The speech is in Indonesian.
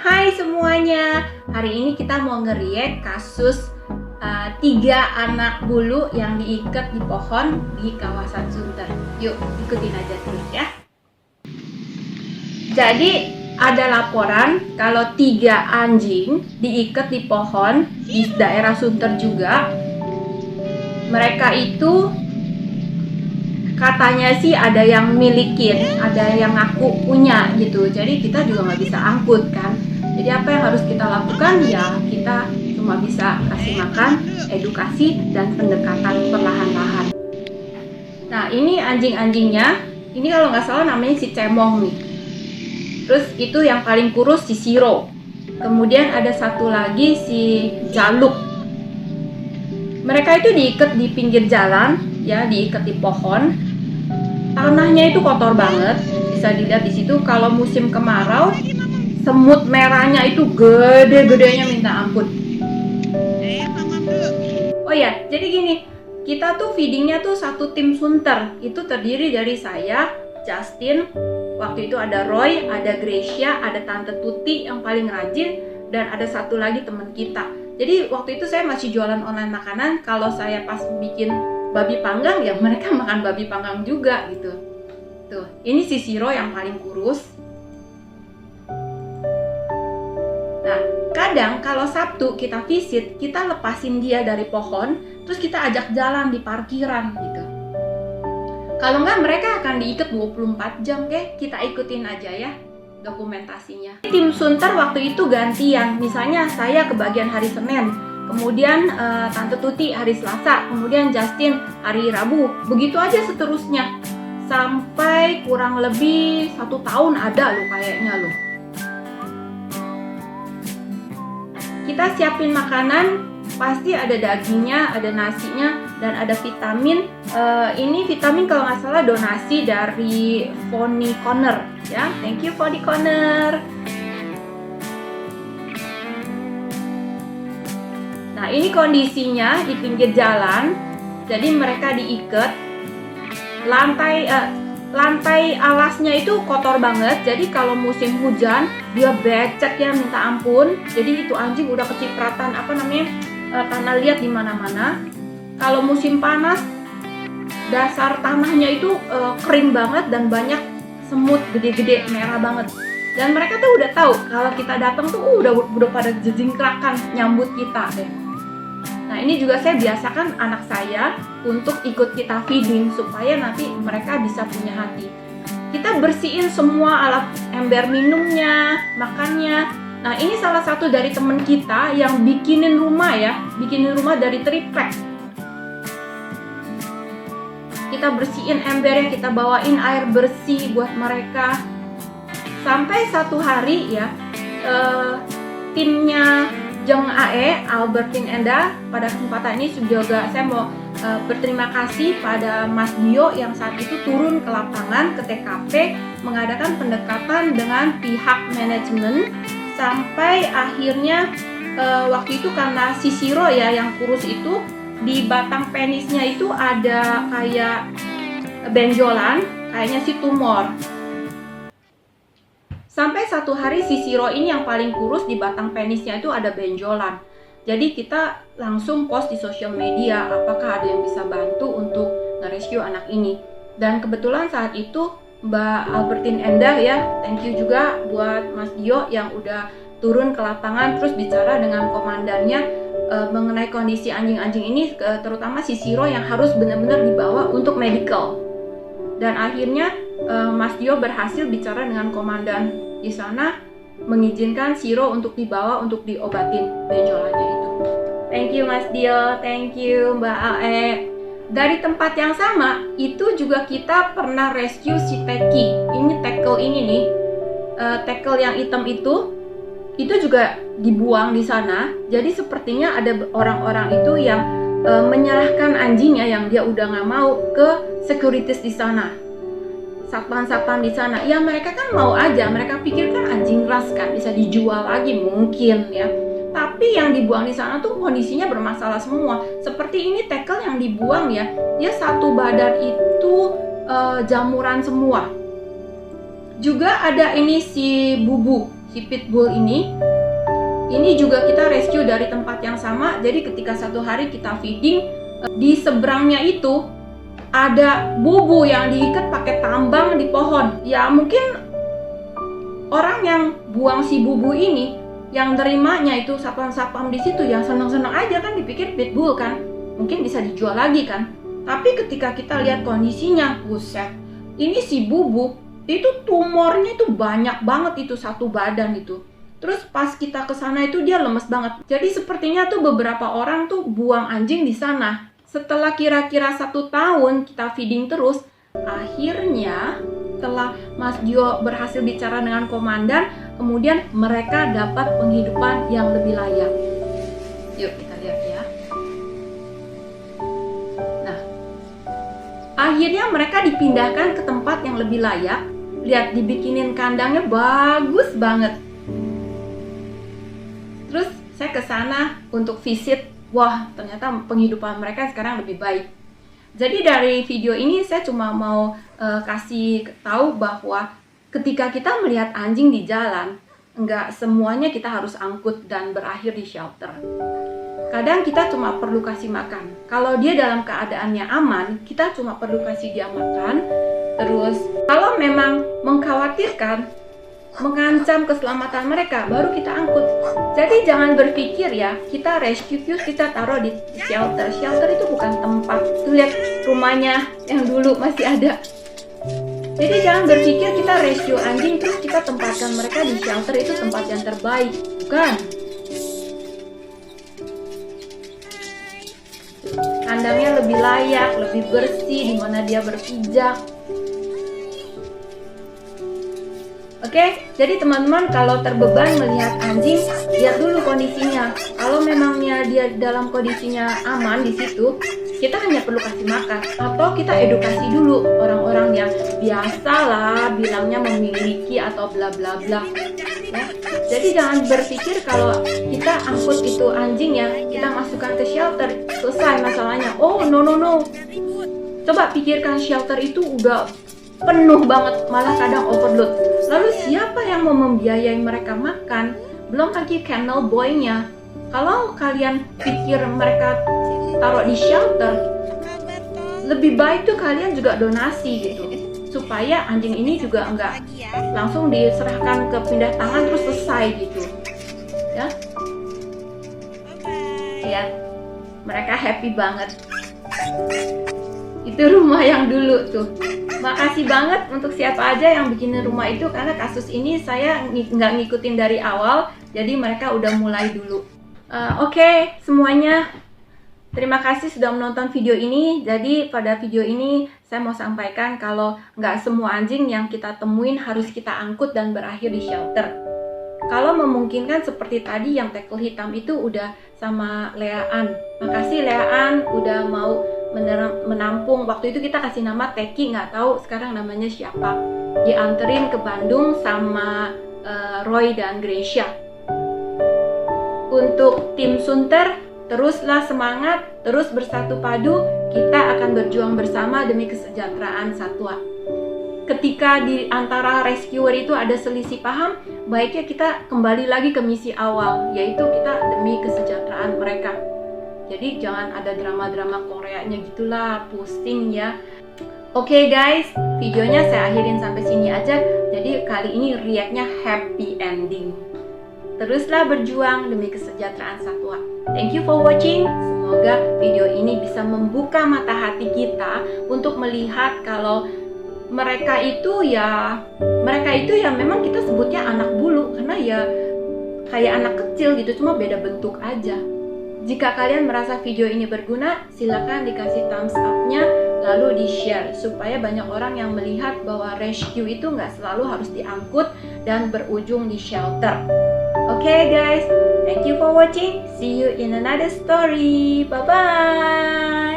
Hai semuanya, hari ini kita mau nge-react kasus 3 anak bulu yang diikat di pohon di kawasan Sunter. Yuk ikutin aja terus ya. Jadi ada laporan kalau 3 anjing diikat di pohon di daerah Sunter juga. Mereka itu katanya sih ada yang milikin, ada yang ngaku punya gitu. Jadi kita juga nggak bisa angkut kan. Jadi apa yang harus kita lakukan ya kita cuma bisa kasih makan, edukasi, dan pendekatan perlahan-lahan. Nah ini anjing-anjingnya, ini kalau nggak salah namanya si Cemong nih. Terus itu yang paling kurus si Siro. Kemudian ada satu lagi si Jaluk. Mereka itu diikat di pinggir jalan, ya diikat di pohon. Tanahnya itu kotor banget, bisa dilihat di situ. Kalau musim kemarau, semut merahnya itu gede-gedenya minta ampun. Oh ya, jadi gini, kita tuh feedingnya tuh satu tim Sunter. Itu terdiri dari saya, Justin, waktu itu ada Roy, ada Gracia, ada Tante Tuti yang paling rajin, dan ada satu lagi teman kita. Jadi waktu itu saya masih jualan online makanan. Kalau saya pas bikin babi panggang, ya mereka makan babi panggang juga gitu. Tuh, ini si Siro yang paling kurus. Nah, kadang kalau Sabtu kita visit, kita lepasin dia dari pohon, terus kita ajak jalan di parkiran gitu. Kalau enggak, mereka akan diikat 24 jam, kita ikutin aja ya dokumentasinya. Tim Sunter waktu itu gantian, misalnya saya kebagian hari Senin, kemudian Tante Tuti hari Selasa, kemudian Justin hari Rabu, begitu aja seterusnya sampai kurang lebih 1 tahun ada loh kayaknya loh. Kita siapin makanan, pasti ada dagingnya, ada nasinya, dan ada vitamin. Ini vitamin kalau nggak salah donasi dari Foni Corner ya, thank you Foni Corner. Nah ini kondisinya di pinggir jalan, jadi mereka diikat. Lantai alasnya itu kotor banget, jadi kalau musim hujan dia becek ya minta ampun. Jadi itu anjing udah kecipratan tanah liat di mana-mana. Kalau musim panas dasar tanahnya itu kering banget dan banyak semut gede-gede merah banget. Dan mereka tuh udah tahu kalau kita datang tuh udah pada jejingkrakan nyambut kita deh. Nah ini juga saya biasakan anak saya untuk ikut kita feeding supaya nanti mereka bisa punya hati. Kita bersihin semua alat ember minumnya, makannya. Nah ini salah satu dari temen kita yang bikinin rumah dari triplek. Kita bersihin embernya, kita bawain air bersih buat mereka. Sampai satu hari ya, timnya Jeng AE, Albertin Enda, pada kesempatan ini juga saya mau berterima kasih pada Mas Dio yang saat itu turun ke lapangan, ke TKP, mengadakan pendekatan dengan pihak manajemen, sampai akhirnya waktu itu karena si Siro ya yang kurus itu, di batang penisnya itu ada kayak benjolan, kayaknya sih tumor. Sampai satu hari si Siro ini yang paling kurus di batang penisnya itu ada benjolan. Jadi kita langsung post di sosial media apakah ada yang bisa bantu untuk nge-rescue anak ini. Dan kebetulan saat itu Mbak Albertin Enda ya, thank you juga buat Mas Dio yang udah turun ke lapangan terus bicara dengan komandannya mengenai kondisi anjing-anjing ini, terutama si Siro yang harus benar-benar dibawa untuk medical. Dan akhirnya Mas Dio berhasil bicara dengan komandan di sana, mengizinkan Siro untuk dibawa untuk diobatin benjolannya itu. Thank you Mas Dio, thank you Mbak AE. Dari tempat yang sama, itu juga kita pernah rescue si Teki. Ini tackle ini nih, tackle yang hitam itu juga dibuang di sana. Jadi sepertinya ada orang-orang itu yang menyerahkan anjingnya yang dia udah nggak mau ke securities di sana, satpam-satpam di sana. Ya mereka kan mau aja, mereka pikir kan anjing ras kan bisa dijual lagi mungkin ya. Tapi yang dibuang di sana tuh kondisinya bermasalah semua. Seperti ini tackle yang dibuang ya, dia satu badan itu jamuran semua. Juga ada ini si Bubu, si pitbull ini juga kita rescue dari tempat yang sama. Jadi ketika satu hari kita feeding, di seberangnya itu ada bubu yang diikat pakai tambang di pohon. Ya mungkin orang yang buang si bubu ini, yang nerimanya itu satpam-satpam di situ yang senang-senang aja kan, dipikir pitbull kan, mungkin bisa dijual lagi kan. Tapi ketika kita lihat kondisinya, buset, ini si bubu itu tumornya itu banyak banget, itu satu badan itu. Terus pas kita ke sana itu dia lemes banget. Jadi sepertinya tuh beberapa orang tuh buang anjing di sana. Setelah kira-kira 1 tahun kita feeding terus, akhirnya setelah Mas Dio berhasil bicara dengan komandan, kemudian mereka dapat penghidupan yang lebih layak. Yuk kita lihat ya. Nah, akhirnya mereka dipindahkan ke tempat yang lebih layak. Lihat, dibikinin kandangnya bagus banget. Terus saya ke sana untuk visit. Wah, ternyata penghidupan mereka sekarang lebih baik. Jadi dari video ini saya cuma mau kasih tahu bahwa ketika kita melihat anjing di jalan, nggak semuanya kita harus angkut dan berakhir di shelter. Kadang kita cuma perlu kasih makan. Kalau dia dalam keadaannya aman, kita cuma perlu kasih dia makan. Terus kalau memang mengkhawatirkan, mengancam keselamatan mereka, baru kita angkut. Jadi jangan berpikir ya, kita rescue kita taruh di shelter. Shelter itu bukan tempat. Tuh lihat rumahnya yang dulu masih ada. Jadi jangan berpikir kita rescue anjing terus kita tempatkan mereka di shelter itu tempat yang terbaik. Bukan. Kandangnya lebih layak, lebih bersih, di mana dia berpijak. Oke, jadi teman-teman kalau terbeban melihat anjing, lihat dulu kondisinya. Kalau memangnya dia dalam kondisinya aman di situ, kita hanya perlu kasih makan. Atau kita edukasi dulu orang-orang yang biasalah bilangnya memiliki atau bla bla bla. Ya. Jadi jangan berpikir kalau kita angkut itu anjingnya, kita masukkan ke shelter, selesai masalahnya. Oh no. Coba pikirkan, shelter itu udah penuh banget, malah kadang overload. Lalu siapa yang mau membiayai mereka makan? Belum lagi kennel boy-nya. Kalau kalian pikir mereka taruh di shelter, lebih baik tuh kalian juga donasi gitu, supaya anjing ini juga enggak langsung diserahkan ke pindah tangan terus selesai gitu ya. Lihat, mereka happy banget. Itu rumah yang dulu tuh. Makasih banget untuk siapa aja yang bikin rumah itu, karena kasus ini saya nggak ngikutin dari awal, jadi mereka udah mulai dulu. Oke, semuanya, terima kasih sudah menonton video ini. Jadi pada video ini saya mau sampaikan kalau nggak semua anjing yang kita temuin harus kita angkut dan berakhir di shelter. Kalau memungkinkan seperti tadi yang tackle hitam itu udah sama Leaan. Makasih Leaan udah mau menampung. Waktu itu kita kasih nama Teki, nggak tahu sekarang namanya siapa. Dianterin ke Bandung sama Roy dan Gracia. Untuk tim Sunter, teruslah semangat, terus bersatu padu, kita akan berjuang bersama demi kesejahteraan satwa. Ketika di antara rescuer itu ada selisih paham, baiknya kita kembali lagi ke misi awal, yaitu kita demi kesejahteraan mereka. Jadi jangan ada drama-drama Koreanya gitulah, pusing ya. Oke guys, videonya saya akhirin sampai sini aja. Jadi kali ini react-nya happy ending. Teruslah berjuang demi kesejahteraan satwa. Thank you for watching. Semoga video ini bisa membuka mata hati kita untuk melihat kalau mereka itu ya memang kita sebutnya anak bulu, karena ya kayak anak kecil gitu, cuma beda bentuk aja. Jika kalian merasa video ini berguna, silakan dikasih thumbs up-nya, lalu di-share supaya banyak orang yang melihat bahwa rescue itu nggak selalu harus diangkut dan berujung di shelter. Okay guys, thank you for watching. See you in another story. Bye-bye.